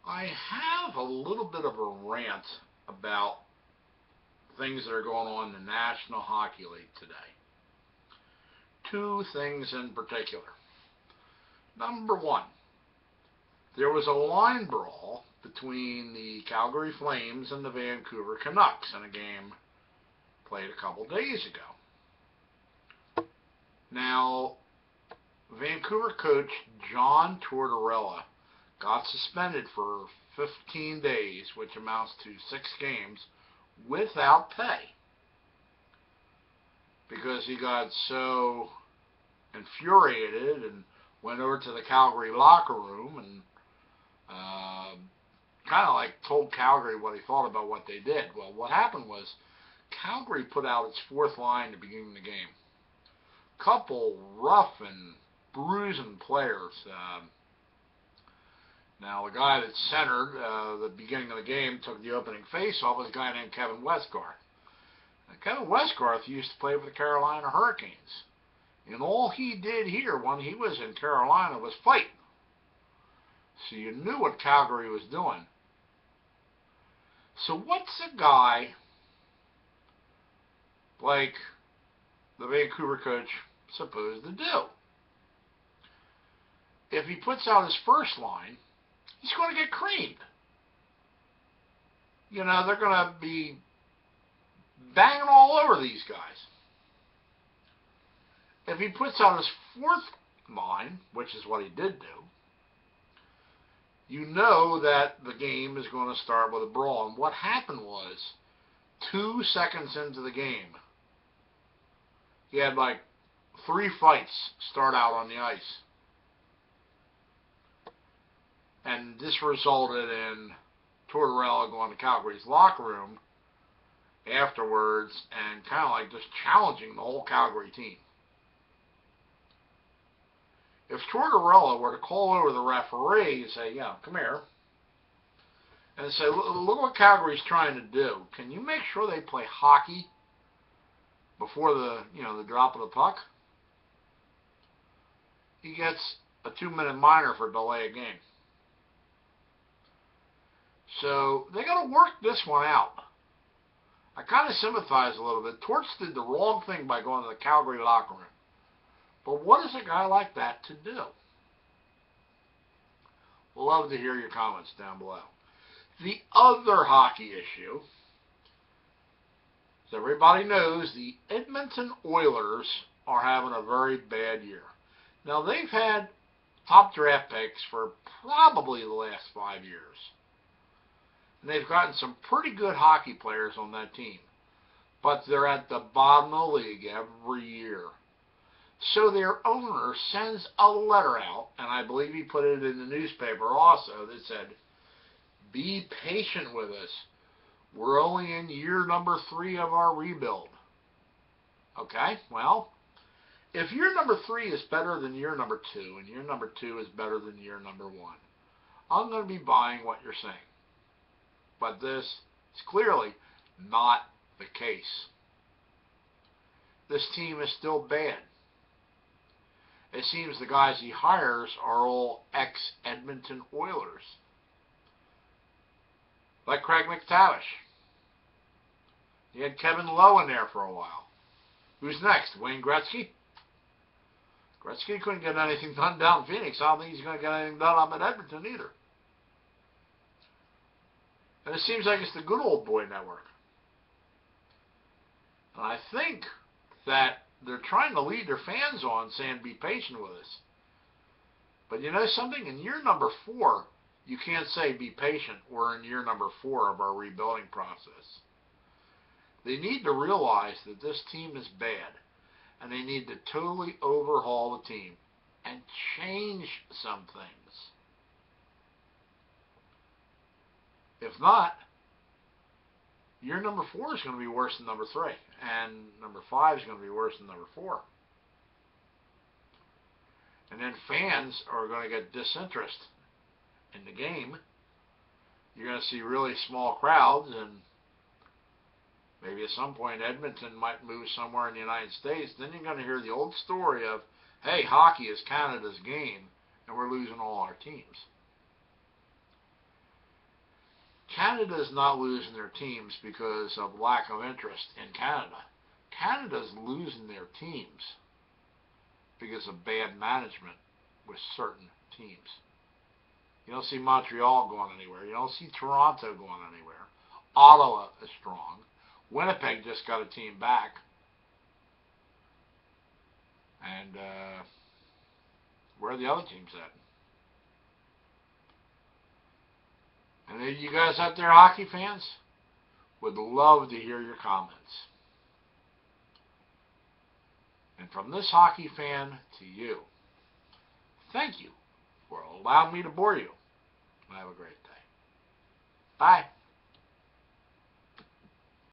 I have a little bit of a rant about things that are going on in the National Hockey League today. Two things in particular. Number one, there was a line brawl between the Calgary Flames and the Vancouver Canucks in a game played a couple days ago. Now, Vancouver coach John Tortorella got suspended for 15 days, which amounts to 6 games, without pay, because he got so infuriated and went over to the Calgary locker room and kind of like told Calgary what he thought about what they did. Well, what happened was Calgary put out its fourth line to begin the game. Couple rough and bruising players. Now, the guy that centered the beginning of the game, took the opening face-off, was a guy named Kevin Westgarth. Now, Kevin Westgarth used to play for the Carolina Hurricanes. And all he did here when he was in Carolina was fight. So you knew what Calgary was doing. So what's a guy like the Vancouver coach supposed to do? If he puts out his first line, he's going to get creamed. You know, they're going to be banging all over these guys. If he puts out his fourth line, which is what he did do, you know that the game is going to start with a brawl. And what happened was, 2 seconds into the game, he had like 3 fights start out on the ice. And this resulted in Tortorella going to Calgary's locker room afterwards and kind of like just challenging the whole Calgary team. If Tortorella were to call over the referee and say, yeah, come here, and say, look what Calgary's trying to do. Can you make sure they play hockey before the drop of the puck? He gets a 2-minute minor for delay of game. So they got to work this one out. I kind of sympathize a little bit. Torts did the wrong thing by going to the Calgary locker room. But what is a guy like that to do? We'll love to hear your comments down below. The other hockey issue, as everybody knows, the Edmonton Oilers are having a very bad year. Now, they've had top draft picks for probably the last 5 years. And they've gotten some pretty good hockey players on that team. But they're at the bottom of the league every year. So their owner sends a letter out, and I believe he put it in the newspaper also, that said, be patient with us. We're only in year number 3 of our rebuild. Okay, well, if year number 3 is better than year number 2, and year number 2 is better than year number 1, I'm going to be buying what you're saying. But this is clearly not the case. This team is still bad. It seems the guys he hires are all ex-Edmonton Oilers. Like Craig McTavish. He had Kevin Lowe in there for a while. Who's next? Wayne Gretzky? Gretzky couldn't get anything done down in Phoenix. I don't think he's going to get anything done up in Edmonton either. And it seems like it's the good old boy network. And I think that they're trying to lead their fans on, saying, be patient with us. But you know something? In year number 4, you can't say, be patient. We're in year number 4 of our rebuilding process. They need to realize that this team is bad. And they need to totally overhaul the team and change some things. If not, year number 4 is going to be worse than number 3. And number 5 is going to be worse than number 4. And then fans are going to get disinterest in the game. You're going to see really small crowds, and maybe at some point Edmonton might move somewhere in the United States. Then you're going to hear the old story of, hey, hockey is Canada's game, and we're losing all our teams. Canada's not losing their teams because of lack of interest in Canada. Canada's losing their teams because of bad management with certain teams. You don't see Montreal going anywhere. You don't see Toronto going anywhere. Ottawa is strong. Winnipeg just got a team back. And where are the other teams at? And then you guys out there, hockey fans, would love to hear your comments. And from this hockey fan to you, thank you for allowing me to bore you. Have a great day. Bye.